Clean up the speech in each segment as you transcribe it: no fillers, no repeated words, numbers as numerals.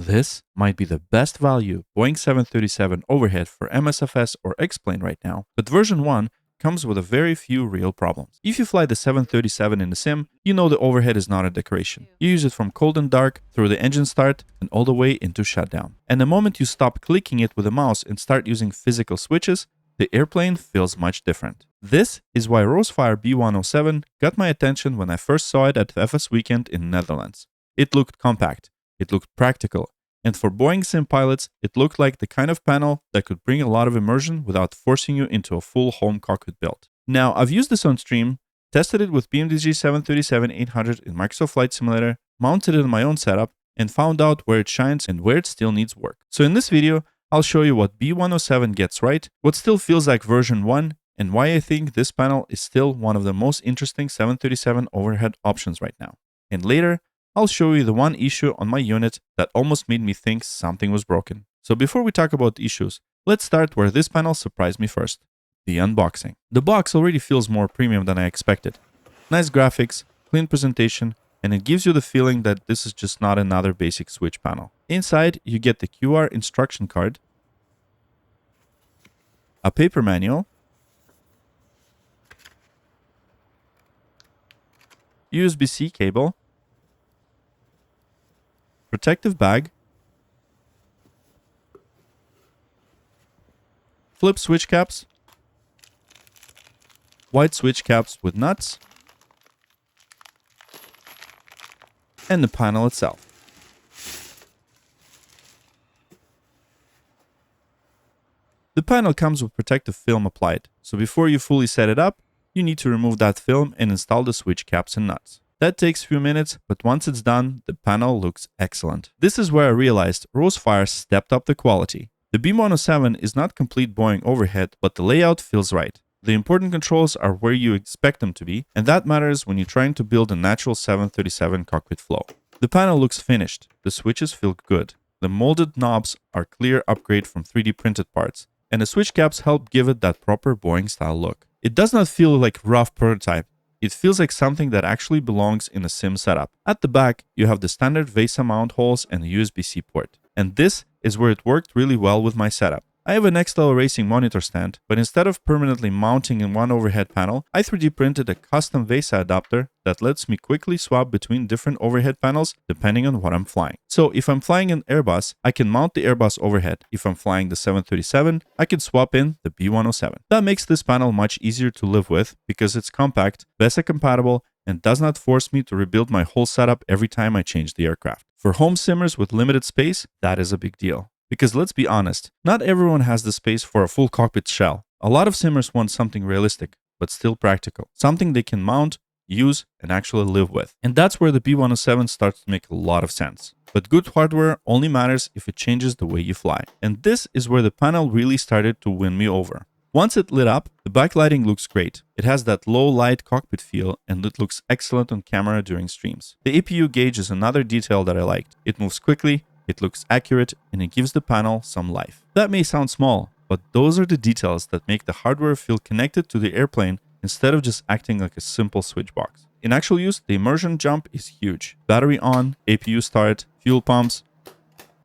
This might be the best value Boeing 737 overhead for MSFS or X-Plane right now, but version 1 comes with a very few real problems. If you fly the 737 in the sim, you know the overhead is not a decoration. You use it from cold and dark, through the engine start, and all the way into shutdown. And the moment you stop clicking it with a mouse and start using physical switches, the airplane feels much different. This is why Rowsfire B107 got my attention when I first saw it at FS Weekend in Netherlands. It looked compact. It looked practical, and for Boeing sim pilots, it looked like the kind of panel that could bring a lot of immersion without forcing you into a full home cockpit build. Now, I've used this on stream, tested it with PMDG 737-800 in Microsoft Flight Simulator, mounted it in my own setup, and found out where it shines and where it still needs work. So in this video, I'll show you what B107 gets right, what still feels like version 1, and why I think this panel is still one of the most interesting 737 overhead options right now. And later, I'll show you the one issue on my unit that almost made me think something was broken. So before we talk about issues, let's start where this panel surprised me first, the unboxing. The box already feels more premium than I expected. Nice graphics, clean presentation, and it gives you the feeling that this is just not another basic switch panel. Inside, you get the QR instruction card, a paper manual, USB-C cable, protective bag, flip switch caps, white switch caps with nuts, and the panel itself. The panel comes with protective film applied, so before you fully set it up, you need to remove that film and install the switch caps and nuts. That takes a few minutes, but once it's done, the panel looks excellent. This is where I realized Rowsfire stepped up the quality. The B107 is not complete Boeing overhead, but the layout feels right. The important controls are where you expect them to be, and that matters when you're trying to build a natural 737 cockpit flow. The panel looks finished, the switches feel good, the molded knobs are clear upgrade from 3D printed parts, and the switch caps help give it that proper Boeing-style look. It does not feel like a rough prototype. It feels like something that actually belongs in a sim setup. At the back, you have the standard VESA mount holes and a USB-C port. And this is where it worked really well with my setup. I have an X-Plane racing monitor stand, but instead of permanently mounting in one overhead panel, I 3D printed a custom VESA adapter that lets me quickly swap between different overhead panels depending on what I'm flying. So if I'm flying an Airbus, I can mount the Airbus overhead. If I'm flying the 737, I can swap in the B107. That makes this panel much easier to live with because it's compact, VESA compatible, and does not force me to rebuild my whole setup every time I change the aircraft. For home simmers with limited space, that is a big deal. Because let's be honest, not everyone has the space for a full cockpit shell. A lot of simmers want something realistic, but still practical. Something they can mount, use, and actually live with. And that's where the B107 starts to make a lot of sense. But good hardware only matters if it changes the way you fly. And this is where the panel really started to win me over. Once it lit up, the backlighting looks great. It has that low light cockpit feel and it looks excellent on camera during streams. The APU gauge is another detail that I liked. It moves quickly, it looks accurate, and it gives the panel some life. That may sound small, but those are the details that make the hardware feel connected to the airplane instead of just acting like a simple switch box. In actual use, the immersion jump is huge. Battery on, APU start, fuel pumps.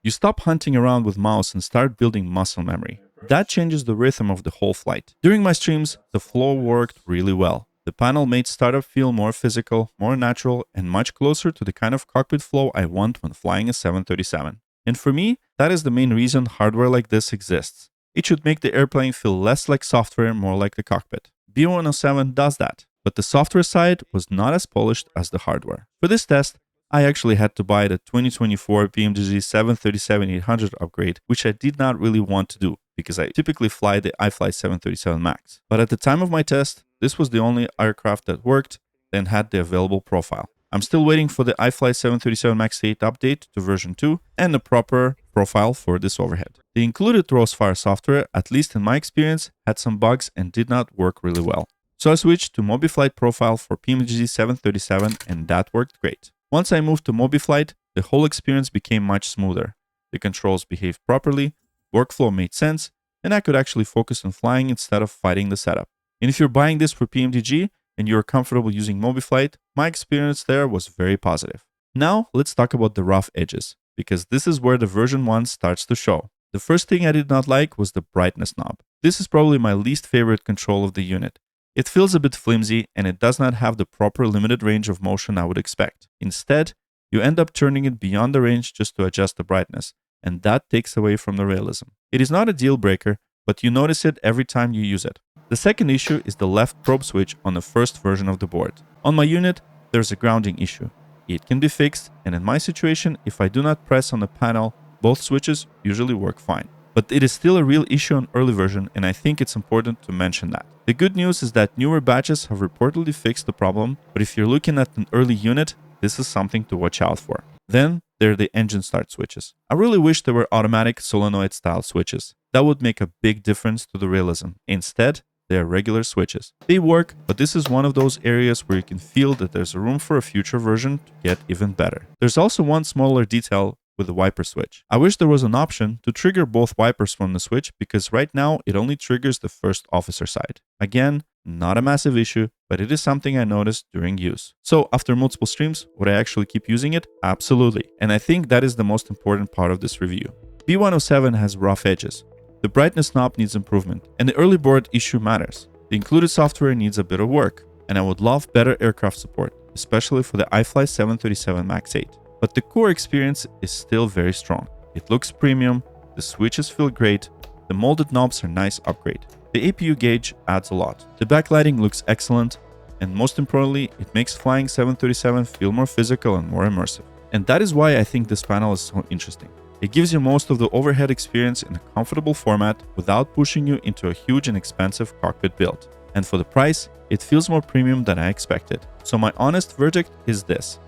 You stop hunting around with mouse and start building muscle memory. That changes the rhythm of the whole flight. During my streams, the flow worked really well. The panel made startup feel more physical, more natural, and much closer to the kind of cockpit flow I want when flying a 737. And for me, that is the main reason hardware like this exists. It should make the airplane feel less like software, more like the cockpit. B107 does that, but the software side was not as polished as the hardware. For this test, I actually had to buy the 2024 PMDG 737-800 upgrade, which I did not really want to do because I typically fly the iFly 737 MAX. But at the time of my test, this was the only aircraft that worked and had the available profile. I'm still waiting for the iFly 737 MAX 8 update to version 2 and the proper profile for this overhead. The included Rowsfire software, at least in my experience, had some bugs and did not work really well. So I switched to MobiFlight profile for PMDG 737 and that worked great. Once I moved to MobiFlight, the whole experience became much smoother. The controls behaved properly, workflow made sense, and I could actually focus on flying instead of fighting the setup. And if you're buying this for PMDG and you're comfortable using MobiFlight, my experience there was very positive. Now, let's talk about the rough edges, because this is where the version 1 starts to show. The first thing I did not like was the brightness knob. This is probably my least favorite control of the unit. It feels a bit flimsy and it does not have the proper limited range of motion I would expect. Instead, you end up turning it beyond the range just to adjust the brightness, and that takes away from the realism. It is not a deal breaker, but you notice it every time you use it. The second issue is the left probe switch on the first version of the board. On my unit, there's a grounding issue. It can be fixed, and in my situation, if I do not press on the panel, both switches usually work fine. But it is still a real issue on early version, and I think it's important to mention that. The good news is that newer batches have reportedly fixed the problem, but if you're looking at an early unit, this is something to watch out for. Then there are the engine start switches. I really wish there were automatic solenoid style switches. That would make a big difference to the realism. Instead, they are regular switches. They work, but this is one of those areas where you can feel that there's a room for a future version to get even better. There's also one smaller detail with the wiper switch. I wish there was an option to trigger both wipers from the switch, because right now it only triggers the first officer side. Again, not a massive issue, but it is something I noticed during use. So after multiple streams, would I actually keep using it? Absolutely. And I think that is the most important part of this review. B107 has rough edges. The brightness knob needs improvement, and the early board issue matters. The included software needs a bit of work, and I would love better aircraft support, especially for the iFly 737 MAX 8. But the core experience is still very strong. It looks premium, the switches feel great, the molded knobs are a nice upgrade. The APU gauge adds a lot. The backlighting looks excellent, and most importantly, it makes flying 737 feel more physical and more immersive. And that is why I think this panel is so interesting. It gives you most of the overhead experience in a comfortable format without pushing you into a huge and expensive cockpit build. And for the price, it feels more premium than I expected. So my honest verdict is this.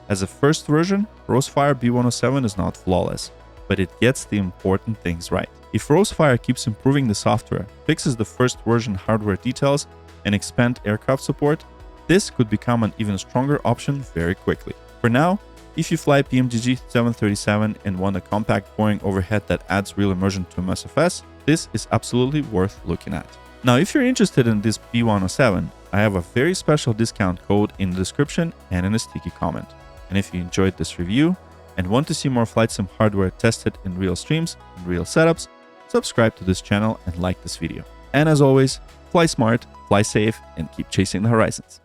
As a first version, Rowsfire B107 is not flawless, but it gets the important things right. If Rowsfire keeps improving the software, fixes the first version hardware details, and expand aircraft support, this could become an even stronger option very quickly. For now, if you fly PMDG 737 and want a compact Boeing overhead that adds real immersion to MSFS, this is absolutely worth looking at. Now, if you're interested in this B107, I have a very special discount code in the description and in a sticky comment. And if you enjoyed this review and want to see more flight sim hardware tested in real streams and real setups, subscribe to this channel and like this video. And as always, fly smart, fly safe, and keep chasing the horizons.